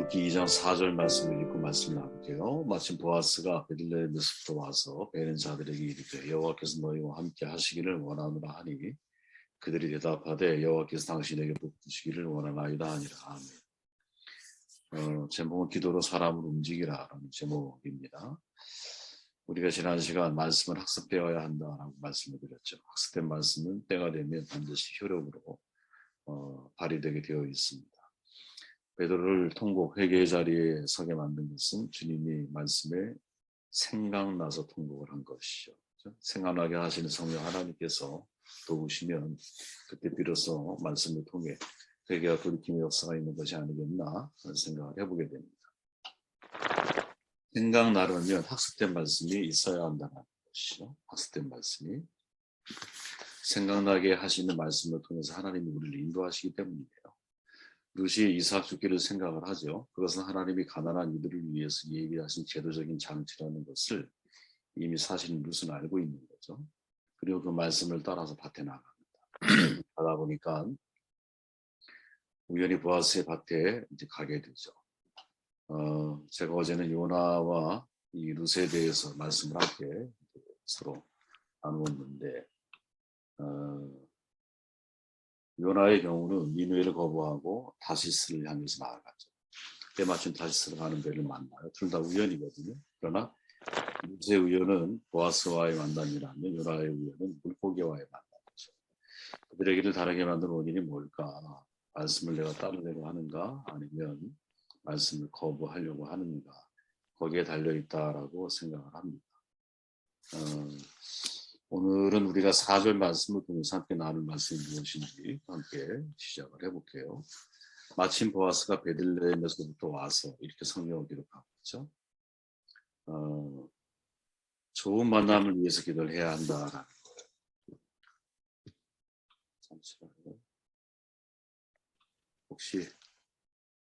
출애굽기 2장 4절 말씀을 읽고 말씀 나눌게요. 마침 보아스가 베들레헴에서부터 와서 베는 자들에게 이르되 여호와께서 너희와 함께 하시기를 원하노라 하니 그들이 대답하되 여호와께서 당신에게 복 주시기를 원하나이다 하니라. 아멘. 제목은 기도로 사람을 움직이라라는 제목입니다. 우리가 지난 시간 말씀을 학습되어야 한다라고 말씀을 드렸죠. 학습된 말씀은 때가 되면 반드시 효력으로 발휘되게 되어 있습니다. 베드로를 통곡 회개의 자리에 서게 만든 것은 주님이 말씀에 생각나서 통곡을 한 것이죠. 생각나게 하시는 성령 하나님께서 도우시면 그때 비로소 말씀을 통해 회개와 돌이킴의 역사가 있는 것이 아니겠나 하는 생각을 해보게 됩니다. 생각나려면 학습된 말씀이 있어야 한다는 것이죠. 학습된 말씀이 생각나게 하시는 말씀을 통해서 하나님이 우리를 인도하시기 때문이에요. 룻이 이삭 죽기를 생각을 하죠. 그것은 하나님이 가난한 이들을 위해서 예비하신 제도적인 장치라는 것을 이미 사실 룻은 알고 있는 거죠. 그리고 그 말씀을 따라서 밭에 나갑니다. 가다 보니까 우연히 보아스의 밭에 이제 가게 되죠. 제가 어제는 요나와 이 룻에 대해서 말씀을 함께 서로 나누었는데 요나의 경우는 니느웨를 거부하고 다시스를 향해서 나아가죠. 때마침 다시스를 가는 배를 만나요. 둘 다 우연이거든요. 그러나 룻의 우연은 보아스와의 만남이라면 요나의 우연은 물고기와의 만남이죠. 그들의 길을 다르게 만든 원인이 뭘까? 말씀을 내가 따르려고 하는가? 아니면 말씀을 거부하려고 하는가? 거기에 달려있다라고 생각을 합니다. 오늘은 우리가 4절 말씀을 통해서 함께 나눌 말씀이 무엇인지 함께 시작을 해볼게요. 마침 보아스가 베들레헴에서부터 와서 이렇게 성경을 기록하고 있죠. 좋은 만남을 위해서 기도를 해야 한다라는 거예요. 잠시만요. 혹시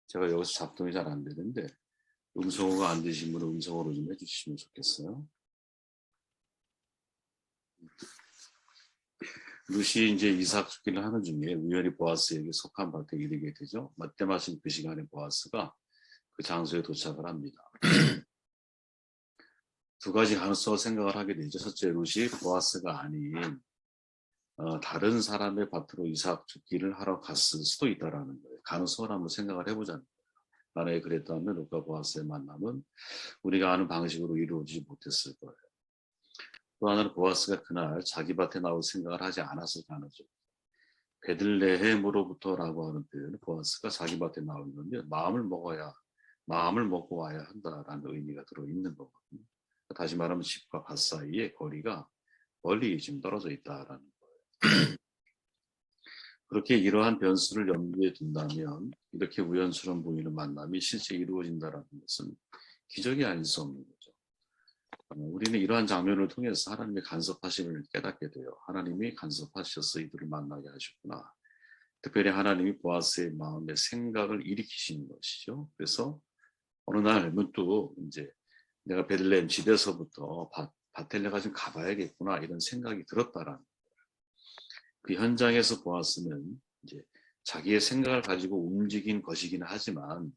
제가 여기서 작동이 잘 안 되는데 음성어가 안 되신 분은 음성어로 좀 해주시면 좋겠어요. 룻이 이제 이삭 죽기를 하는 중에 우연히 보아스에게 속한 밭에 이르게 되죠. 때마침 그 시간에 보아스가 그 장소에 도착을 합니다. 두 가지 가능성을 생각을 하게 되죠. 첫째, 룻이 보아스가 아닌 다른 사람의 밭으로 이삭 죽기를 하러 갔을 수도 있다라는 거예요. 가능성을 한번 생각을 해보자는 거예요. 만약에 그랬다면 룻과 보아스의 만남은 우리가 아는 방식으로 이루어지지 못했을 거예요. 또 하나는 보아스가 그날 자기 밭에 나올 생각을 하지 않았을 가능성. 베들레헴으로부터라고 하는 표현은 보아스가 자기 밭에 나오는 건데 마음을 먹고 와야 한다라는 의미가 들어있는 거거든요. 다시 말하면 집과 밭 사이의 거리가 멀리 지금 떨어져 있다라는 거예요. 그렇게 이러한 변수를 염두에 둔다면 이렇게 우연처럼 보이는 만남이 실제 이루어진다라는 것은 기적이 아닐 수 없는 거죠. 우리는 이러한 장면을 통해서 하나님의 간섭하심을 깨닫게 돼요. 하나님이 간섭하셔서 이들을 만나게 하셨구나. 특별히 하나님이 보아스의 마음에 생각을 일으키시는 것이죠. 그래서 어느 날 문득 이제 내가 베들레헴 집에서부터 밭에 좀 가봐야겠구나 이런 생각이 들었다라는 거예요. 그 현장에서 보아스는 이제 자기의 생각을 가지고 움직인 것이긴 하지만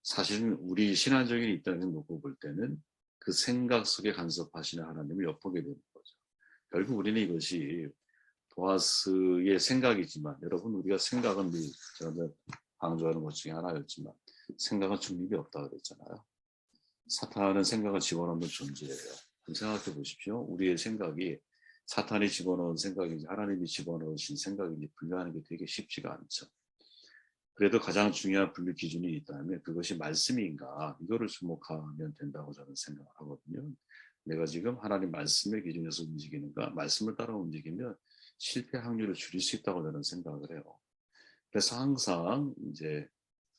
사실은 우리 신앙적인 입장에서 놓고 볼 때는 그 생각 속에 간섭하시는 하나님을 엿보게 되는 거죠. 결국 우리는 이것이 보아스의 생각이지만 여러분 우리가 생각은 제가 강조하는 것 중에 하나였지만 생각은 중립이 없다고 그랬잖아요. 사탄은 생각을 집어넣는 존재예요. 그럼 생각해 보십시오. 우리의 생각이 사탄이 집어넣은 생각인지 하나님이 집어넣으신 생각인지 분류하는 게 되게 쉽지가 않죠. 그래도 가장 중요한 분류 기준이 있다면 그것이 말씀인가 이거를 주목하면 된다고 저는 생각을 하거든요. 내가 지금 하나님 말씀의 기준에서 움직이는가 말씀을 따라 움직이면 실패 확률을 줄일 수 있다고 저는 생각을 해요. 그래서 항상 이제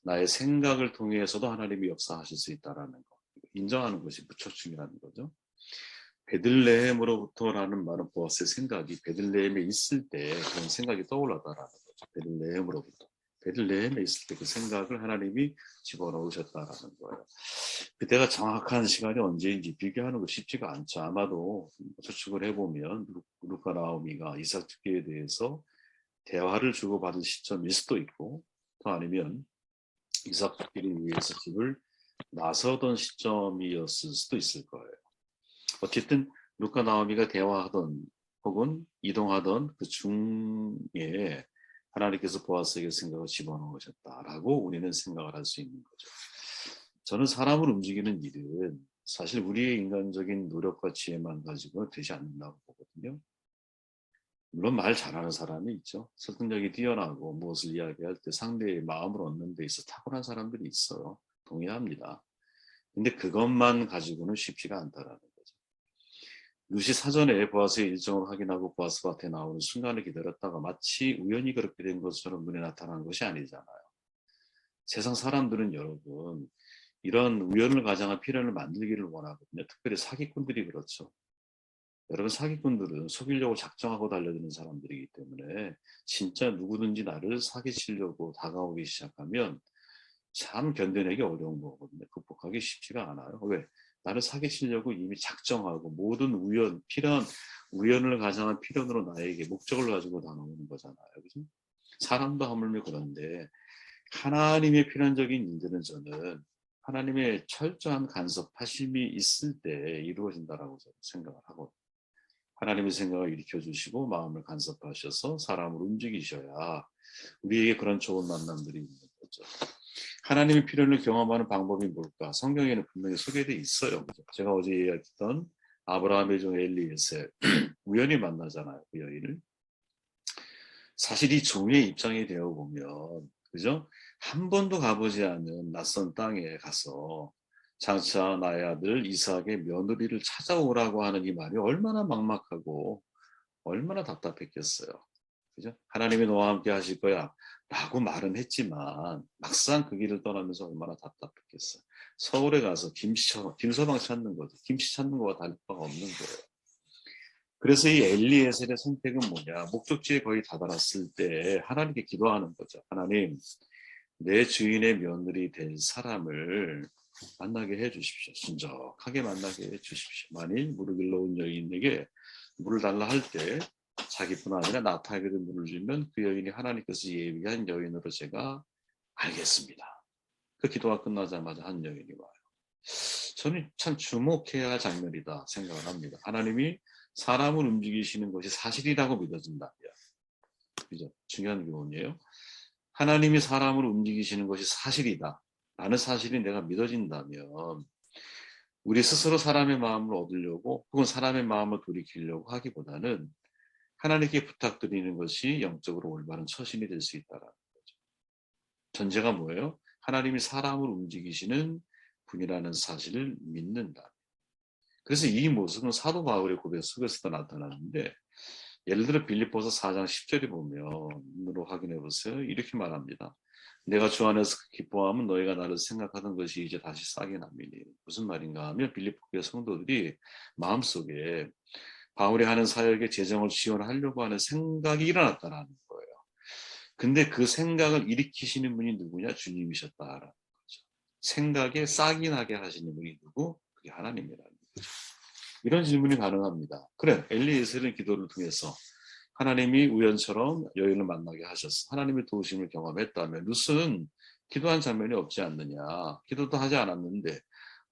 나의 생각을 통해서도 하나님이 역사하실 수 있다라는 거 인정하는 것이 무척 중요한 거죠. 베들레헴으로부터라는 말은 보아스의 생각이 베들레헴에 있을 때 그런 생각이 떠올랐다라는 거죠. 베들레헴으로부터. 베들레헴에 있을 때 그 생각을 하나님이 집어넣으셨다라는 거예요. 그때가 정확한 시간이 언제인지 비교하는 거 쉽지가 않죠. 아마도 추측을 해보면 룻과 나오미가 이삭 죽기에 대해서 대화를 주고받은 시점일 수도 있고 또 아니면 이삭 죽기를 위해서 집을 나서던 시점이었을 수도 있을 거예요. 어쨌든 룻과 나오미가 대화하던 혹은 이동하던 그 중에 하나님께서 보아스에게 생각을 집어넣으셨다라고 우리는 생각을 할 수 있는 거죠. 저는 사람을 움직이는 일은 사실 우리의 인간적인 노력과 지혜만 가지고 되지 않는다고 보거든요. 물론 말 잘하는 사람이 있죠. 설득력이 뛰어나고 무엇을 이야기할 때 상대의 마음을 얻는 데 있어 탁월한 사람들이 있어요. 동의합니다. 근데 그것만 가지고는 쉽지가 않다라는 거죠. 루시 사전에 보아스의 일정을 확인하고 보아스 밭에 나오는 순간을 기다렸다가 마치 우연히 그렇게 된 것처럼 눈에 나타나는 것이 아니잖아요. 세상 사람들은 여러분 이런 우연을 가장한 필연을 만들기를 원하거든요. 특별히 사기꾼들이 그렇죠. 여러분 사기꾼들은 속이려고 작정하고 달려드는 사람들이기 때문에 진짜 누구든지 나를 사기치려고 다가오기 시작하면 참 견뎌내기 어려운 거거든요. 극복하기 쉽지가 않아요. 왜? 나를 사기치려고 이미 작정하고 모든 우연을 가장한 필연으로 나에게 목적을 가지고 다가오는 거잖아요. 그죠? 사람도 하물며 그런데 하나님의 필연적인 일들은 저는 하나님의 철저한 간섭하심이 있을 때 이루어진다라고 저는 생각을 하거든요. 하나님의 생각을 일으켜 주시고 마음을 간섭하셔서 사람을 움직이셔야 우리에게 그런 좋은 만남들이 있는 거죠. 하나님의 필요를 경험하는 방법이 뭘까? 성경에는 분명히 소개되어 있어요. 제가 어제 이야기했던 아브라함의 종 엘리에셀 우연히 만나잖아요. 그 여인을. 사실 이 종의 입장이 되어 보면 그죠? 한 번도 가보지 않은 낯선 땅에 가서 장차 나의 아들 이삭의 며느리를 찾아오라고 하는 이 말이 얼마나 막막하고 얼마나 답답했겠어요. 그죠? 하나님이 너와 함께 하실 거야 라고 말은 했지만 막상 그 길을 떠나면서 얼마나 답답했겠어요. 서울에 가서 김서방 찾는 거죠. 김치 찾는 거와 다를 바가 없는 거예요. 그래서 이 엘리에셀의 선택은 뭐냐? 목적지에 거의 다다랐을 때 하나님께 기도하는 거죠. 하나님, 내 주인의 며느리 될 사람을 만나게 해 주십시오. 순적하게 만나게 해 주십시오. 만일 물을 길러 온 여인에게 물을 달라 할 때 자기뿐 아니라 나타에게도 물을 주면 그 여인이 하나님께서 예비한 여인으로 제가 알겠습니다. 그 기도가 끝나자마자 한 여인이 와요. 저는 참 주목해야 할 장면이다 생각을 합니다. 하나님이 사람을 움직이시는 것이 사실이라고 믿어진다면, 그죠? 중요한 교훈이에요. 하나님이 사람을 움직이시는 것이 사실이다. 라는 사실이 내가 믿어진다면 우리 스스로 사람의 마음을 얻으려고 혹은 사람의 마음을 돌이키려고 하기보다는 하나님께 부탁드리는 것이 영적으로 올바른 처신이 될 수 있다는 거죠. 전제가 뭐예요? 하나님이 사람을 움직이시는 분이라는 사실을 믿는다. 그래서 이 모습은 사도 바울의 고백 속에서도 나타나는데 예를 들어 빌립보서 4장 10절에 보면 눈으로 확인해 보세요. 이렇게 말합니다. 내가 주 안에서 기뻐하면 너희가 나를 생각하던 것이 이제 다시 싹이 납니다. 무슨 말인가 하면 빌립보 교회 성도들이 마음속에 바울이 하는 사역에 재정을 지원하려고 하는 생각이 일어났다는 거예요. 근데 그 생각을 일으키시는 분이 누구냐? 주님이셨다라는 거죠. 생각에 싹이 나게 하시는 분이 누구? 그게 하나님이라는 거죠. 이런 질문이 가능합니다. 그래, 엘리에셀은 기도를 통해서 하나님이 우연처럼 여인을 만나게 하셨어. 하나님의 도우심을 경험했다면 룻은 기도한 장면이 없지 않느냐. 기도도 하지 않았는데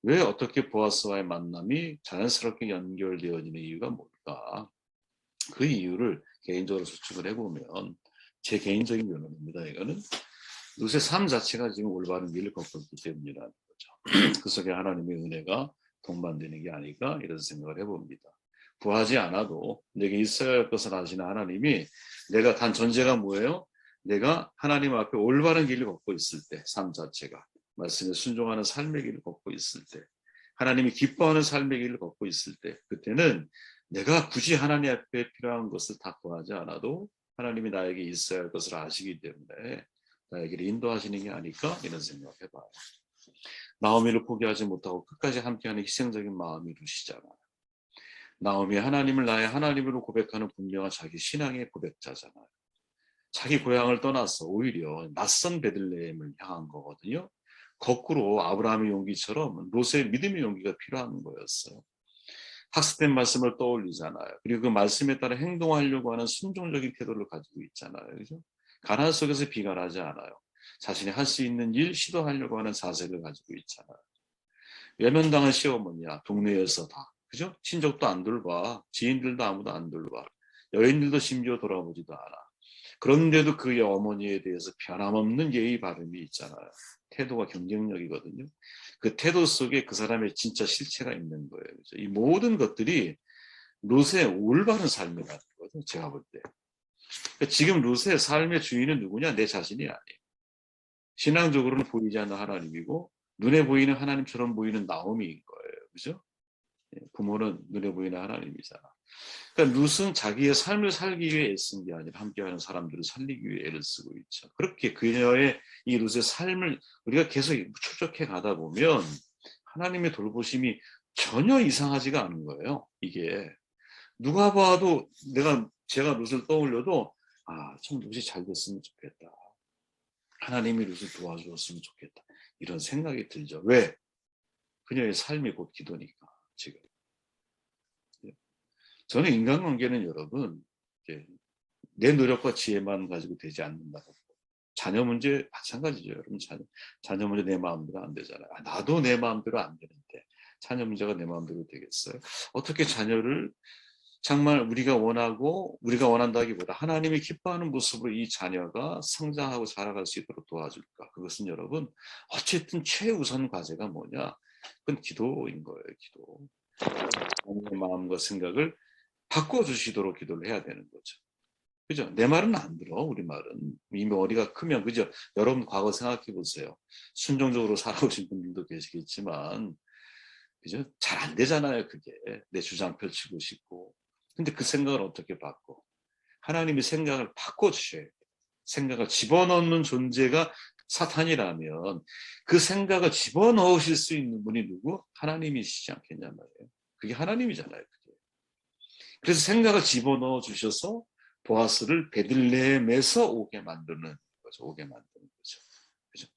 왜 어떻게 보아스와의 만남이 자연스럽게 연결되어지는 이유가 뭘까? 그 이유를 개인적으로 추측을 해보면 제 개인적인 변론입니다. 이거는 룻의 삶 자체가 지금 올바른 길을 걷고 있기 때문이라는 거죠. 그 속에 하나님의 은혜가 동반되는 게 아닐까 이런 생각을 해봅니다. 구하지 않아도 내게 있어야 할 것을 아시는 하나님이 내가 단 전제가 뭐예요? 내가 하나님 앞에 올바른 길을 걷고 있을 때 삶 자체가 말씀에 순종하는 삶의 길을 걷고 있을 때 하나님이 기뻐하는 삶의 길을 걷고 있을 때 그때는 내가 굳이 하나님 앞에 필요한 것을 다 구하지 않아도 하나님이 나에게 있어야 할 것을 아시기 때문에 나에게 인도하시는 게 아닐까 이런 생각을 해봐요. 나오미를 포기하지 못하고 끝까지 함께하는 희생적인 마음이 루시잖아요. 나오미 하나님을 나의 하나님으로 고백하는 분명한 자기 신앙의 고백자잖아요. 자기 고향을 떠나서 오히려 낯선 베들레헴을 향한 거거든요. 거꾸로 아브라함의 용기처럼 롯의 믿음의 용기가 필요한 거였어요. 학습된 말씀을 떠올리잖아요. 그리고 그 말씀에 따라 행동하려고 하는 순종적인 태도를 가지고 있잖아요. 그죠? 가난 속에서 비관하지 않아요. 자신이 할 수 있는 일 시도하려고 하는 자세를 가지고 있잖아요. 외면당한 시어머니야, 동네에서 다. 그죠? 친족도 안 돌봐. 지인들도 아무도 안 돌봐. 여인들도 심지어 돌아보지도 않아. 그런데도 그 어머니에 대해서 변함없는 예의 바름이 있잖아요. 태도가 경쟁력이거든요. 그 태도 속에 그 사람의 진짜 실체가 있는 거예요. 그죠? 이 모든 것들이 롯의 올바른 삶이라는 거죠. 제가 볼 때. 그러니까 지금 롯의 삶의 주인은 누구냐? 내 자신이 아니에요. 신앙적으로는 보이지 않는 하나님이고 눈에 보이는 하나님처럼 보이는 나오미인 거예요. 그죠? 부모는 눈에 보이는 하나님이잖아. 그러니까 룻은 자기의 삶을 살기 위해 애쓴 게 아니라 함께하는 사람들을 살리기 위해 애를 쓰고 있죠. 그렇게 그녀의 이 룻의 삶을 우리가 계속 추적해 가다 보면 하나님의 돌보심이 전혀 이상하지가 않은 거예요. 이게 누가 봐도 제가 룻을 떠올려도 참 룻이 잘 됐으면 좋겠다. 하나님이 룻을 도와주었으면 좋겠다. 이런 생각이 들죠. 왜? 그녀의 삶이 곧 기도니까 지금. 저는 인간관계는 여러분 내 노력과 지혜만 가지고 되지 않는다고. 자녀 문제 마찬가지죠. 여러분 자녀 문제 내 마음대로 안 되잖아요. 나도 내 마음대로 안 되는데 자녀 문제가 내 마음대로 되겠어요? 어떻게 자녀를 정말 우리가 원한다기보다 하나님이 기뻐하는 모습으로 이 자녀가 성장하고 자라갈 수 있도록 도와줄까? 그것은 여러분 어쨌든 최우선 과제가 뭐냐? 그건 기도인 거예요. 기도. 하나님의 마음과 생각을 바꿔주시도록 기도를 해야 되는 거죠. 그죠? 내 말은 안 들어, 우리 말은. 이미 머리가 크면, 그죠? 여러분 과거 생각해 보세요. 순종적으로 살아오신 분들도 계시겠지만, 그죠? 잘 안 되잖아요, 그게. 내 주장 펼치고 싶고. 근데 그 생각을 어떻게 바꿔? 하나님이 생각을 바꿔주셔야 돼요. 생각을 집어넣는 존재가 사탄이라면 그 생각을 집어넣으실 수 있는 분이 누구? 하나님이시지 않겠냐 말이에요. 그게 하나님이잖아요. 그게. 그래서 생각을 집어넣어 주셔서 보아스를 베들레헴에서 오게 만드는 거죠. 오게 만드는 거죠. 그죠?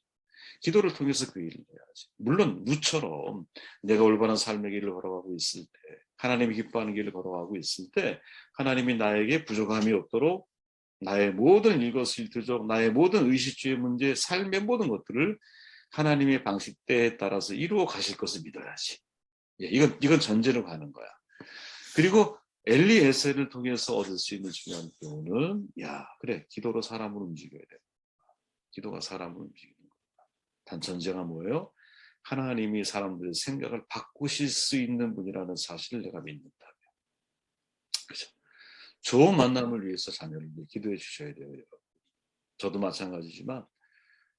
기도를 통해서 그 일을 해야지. 물론 누처럼 내가 올바른 삶의 길을 걸어가고 있을 때, 하나님이 기뻐하는 길을 걸어가고 있을 때 하나님이 나에게 부족함이 없도록 나의 모든 일거수일투족, 나의 모든 의식주의 문제, 삶의 모든 것들을 하나님의 방식대에 따라서 이루어 가실 것을 믿어야지. 이건 전제로 가는 거야. 그리고 엘리에셀을 통해서 얻을 수 있는 중요한 교훈은 그래, 기도로 사람을 움직여야 돼. 기도가 사람을 움직이는 거야. 단 전제가 뭐예요? 하나님이 사람들의 생각을 바꾸실 수 있는 분이라는 사실을 내가 믿는다면. 그죠? 좋은 만남을 위해서 자녀를 위해 기도해 주셔야 돼요. 여러분. 저도 마찬가지지만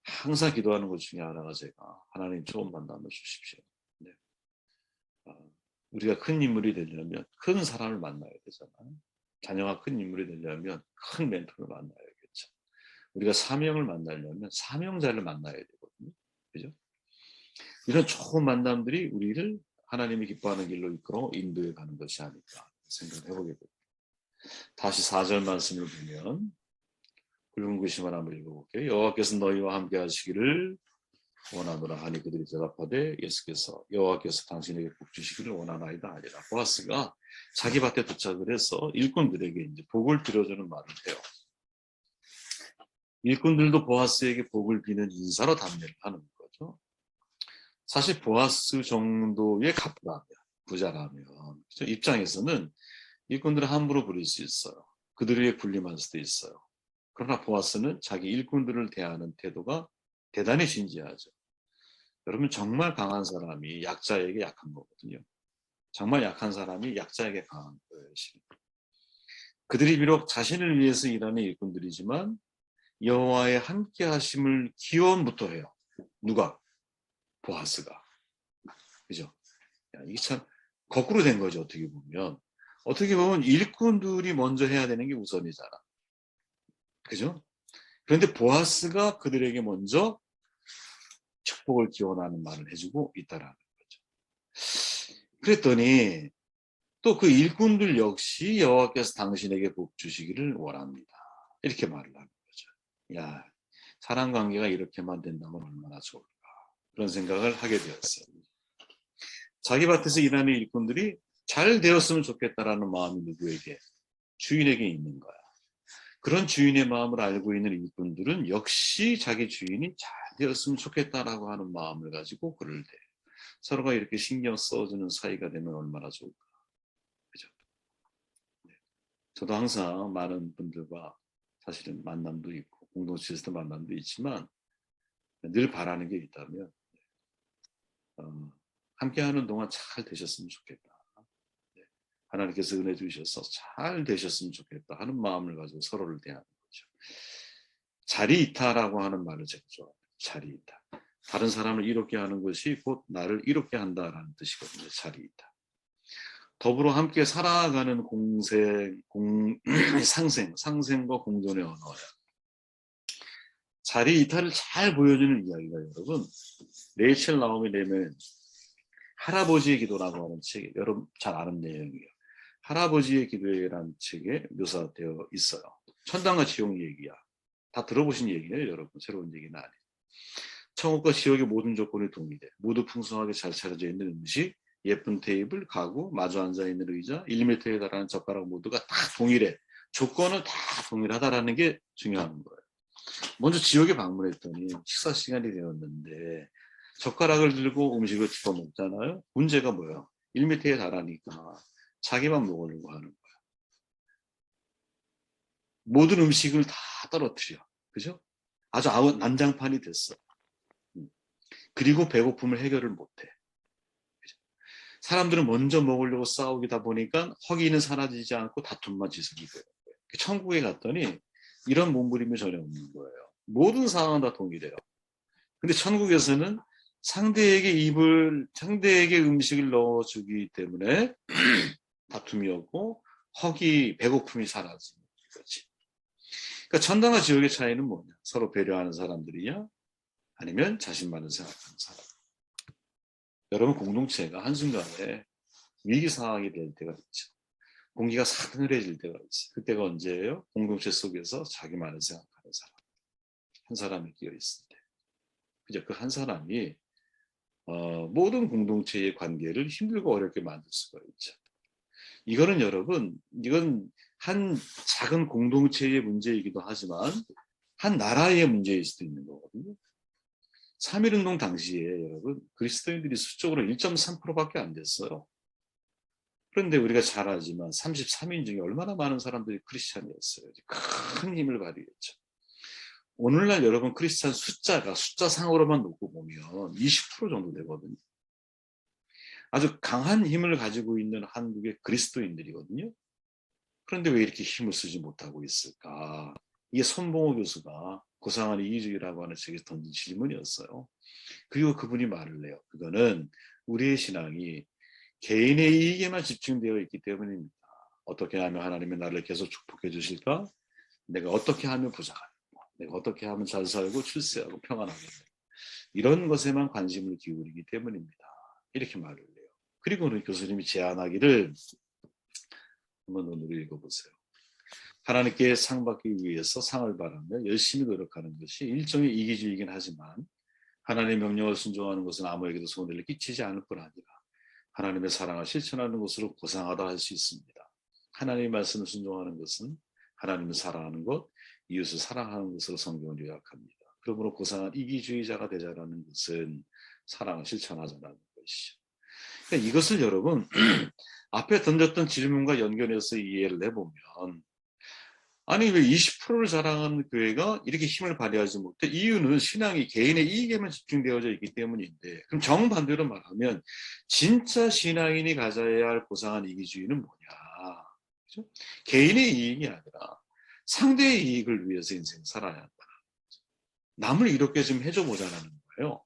항상 기도하는 것 중에 하나가 제가 하나님 좋은 만남을 주십시오. 네. 우리가 큰 인물이 되려면 큰 사람을 만나야 되잖아요. 자녀가 큰 인물이 되려면 큰 멘토를 만나야겠죠. 우리가 사명을 만나려면 사명자를 만나야 되거든요. 그죠? 이런 좋은 만남들이 우리를 하나님이 기뻐하는 길로 이끌어 인도해 가는 것이 아닐까 생각을 해보게 됩니다. 다시 4절 말씀을 보면 굵은 글씨만 한번 읽어볼게요. 여호와께서 너희와 함께 하시기를 원하노라 하니 그들이 대답하되 여호와께서 당신에게 복 주시기를 원하나이다 하니라. 보아스가 자기 밭에 도착을 해서 일꾼들에게 이제 복을 빌어주는 말을 해요. 일꾼들도 보아스에게 복을 비는 인사로 답례를 하는 거죠. 사실 보아스 정도의 갑부라면, 부자라면 입장에서는 일꾼들을 함부로 부릴 수 있어요. 그들에게 군림할 수도 있어요. 그러나 보아스는 자기 일꾼들을 대하는 태도가 대단히 진지하죠. 여러분 정말 강한 사람이 약자에게 약한 거거든요. 정말 약한 사람이 약자에게 강한 거예요. 그들이 비록 자신을 위해서 일하는 일꾼들이지만 여호와의 함께 하심을 기원부터 해요. 누가? 보아스가. 그죠? 이게 참 거꾸로 된 거죠. 어떻게 보면 일꾼들이 먼저 해야 되는 게 우선이잖아. 그죠? 그런데 보아스가 그들에게 먼저 축복을 기원하는 말을 해주고 있다라는 거죠. 그랬더니 또 그 일꾼들 역시 여호와께서 당신에게 복 주시기를 원합니다. 이렇게 말을 하는 거죠. 사람 관계가 이렇게만 된다면 얼마나 좋을까. 그런 생각을 하게 되었어요. 자기 밭에서 일하는 일꾼들이 잘 되었으면 좋겠다라는 마음이 누구에게? 주인에게 있는 거야. 그런 주인의 마음을 알고 있는 이분들은 역시 자기 주인이 잘 되었으면 좋겠다라고 하는 마음을 가지고 그럴 때 서로가 이렇게 신경 써주는 사이가 되면 얼마나 좋을까. 그죠? 네. 저도 항상 많은 분들과 사실은 만남도 있고 공동체에서도 만남도 있지만 늘 바라는 게 있다면 함께하는 동안 잘 되셨으면 좋겠다. 네. 하나님께서 은혜 주셔서 잘 되셨으면 좋겠다 하는 마음을 가지고 서로를 대하는 거죠. 자리이타라고 하는 말을 제가 좋아해요. 자리이타. 다른 사람을 이롭게 하는 것이 곧 나를 이롭게 한다라는 뜻이거든요. 자리이타. 더불어 함께 살아가는 상생과 공존의 언어야. 자리이타를 잘 보여주는 이야기가 여러분 레이첼 나오미 렘의 할아버지의 기도라고 하는 책에 여러분 잘 아는 내용이에요. 할아버지의 기도회라는 책에 묘사되어 있어요. 천당과 지옥 얘기야. 다 들어보신 얘기예요, 여러분. 새로운 얘기는 아니에요. 천국과 지옥의 모든 조건이 동일해. 모두 풍성하게 잘 차려져 있는 음식, 예쁜 테이블, 가구, 마주 앉아 있는 의자, 1m에 달하는 젓가락 모두가 다 동일해. 조건은 다 동일하다라는 게 중요한 거예요. 먼저 지옥에 방문했더니 식사 시간이 되었는데 젓가락을 들고 음식을 집어 먹잖아요. 문제가 뭐예요? 1m에 달하니까 자기만 먹으려고 하는 거예요. 모든 음식을 다 떨어뜨려. 그죠? 아주 난장판이 됐어. 그리고 배고픔을 해결을 못해. 그죠? 사람들은 먼저 먹으려고 싸우기다 보니까 허기는 사라지지 않고 다툼만 지속이 돼요. 천국에 갔더니 이런 몸부림이 전혀 없는 거예요. 모든 상황은 다 동일해요. 근데 천국에서는 상대에게 음식을 넣어주기 때문에 다툼이 없고 허기, 배고픔이 사라지는 거지. 그러니까 천당과 지옥의 차이는 뭐냐? 서로 배려하는 사람들이냐? 아니면 자신만을 생각하는 사람. 여러분 공동체가 한순간에 위기 상황이 될 때가 있죠. 공기가 사늘해질 때가 있어요. 그때가 언제예요? 공동체 속에서 자기만을 생각하는 사람. 한 사람이 끼어 있을 때. 그죠? 그 한 사람이 모든 공동체의 관계를 힘들고 어렵게 만들 수가 있죠. 이거는 여러분, 이건 한 작은 공동체의 문제이기도 하지만 한 나라의 문제일 수도 있는 거거든요. 3.1운동 당시에 여러분 그리스도인들이 수적으로 1.3%밖에 안 됐어요. 그런데 우리가 잘 알지만 33인 중에 얼마나 많은 사람들이 크리스찬이었어요. 큰 힘을 발휘했죠. 오늘날 여러분 크리스찬 숫자상으로만 놓고 보면 20% 정도 되거든요. 아주 강한 힘을 가지고 있는 한국의 그리스도인들이거든요. 그런데 왜 이렇게 힘을 쓰지 못하고 있을까? 이게 손봉호 교수가 고상한 이기주의라고 하는 책에서 던진 질문이었어요. 그리고 그분이 말을 해요. 그거는 우리의 신앙이 개인의 이익에만 집중되어 있기 때문입니다. 어떻게 하면 하나님이 나를 계속 축복해 주실까? 내가 어떻게 하면 부자가 되고, 내가 어떻게 하면 잘 살고 출세하고 평안하게 되고, 이런 것에만 관심을 기울이기 때문입니다. 이렇게 말을 해요. 그리고 우리 교수님이 제안하기를 한번 오늘 읽어보세요. 하나님께 상 받기 위해서 상을 바라며 열심히 노력하는 것이 일종의 이기주의이긴 하지만 하나님의 명령을 순종하는 것은 아무에게도 손해를 끼치지 않을 뿐 아니라 하나님의 사랑을 실천하는 것으로 고상하다 할 수 있습니다. 하나님의 말씀을 순종하는 것은 하나님을 사랑하는 것, 이웃을 사랑하는 것으로 성경을 요약합니다. 그러므로 고상한 이기주의자가 되자라는 것은 사랑을 실천하자라는 것이죠. 그러니까 이것을 여러분 앞에 던졌던 질문과 연결해서 이해를 해보면 아니 왜 20%를 자랑하는 교회가 이렇게 힘을 발휘하지 못해? 이유는 신앙이 개인의 이익에만 집중되어져 있기 때문인데 그럼 정반대로 말하면 진짜 신앙인이 가져야 할 고상한 이기주의는 뭐냐? 그렇죠? 개인의 이익이 아니라 상대의 이익을 위해서 인생 살아야 한다. 남을 이롭게 좀 해줘 보자라는 거예요.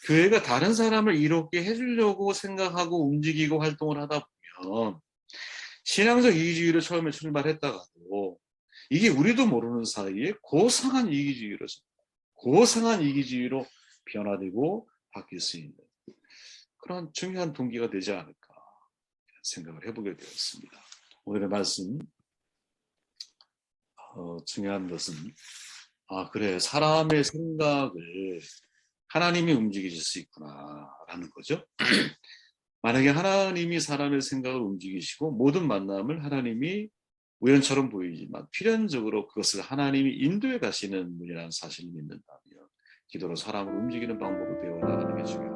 교회가 다른 사람을 이롭게 해주려고 생각하고 움직이고 활동을 하다 보면 신앙적 이기주의로 처음에 출발했다가도 이게 우리도 모르는 사이에 고상한 이기주의로 변화되고 바뀔 수 있는 그런 중요한 동기가 되지 않을까 생각을 해보게 되었습니다. 오늘의 말씀 중요한 것은 그래 사람의 생각을 하나님이 움직이실 수 있구나라는 거죠. 만약에 하나님이 사람의 생각을 움직이시고 모든 만남을 하나님이 우연처럼 보이지만 필연적으로 그것을 하나님이 인도해 가시는 분이라는 사실을 믿는다면 기도로 사람을 움직이는 방법을 배워나가는 게 중요합니다.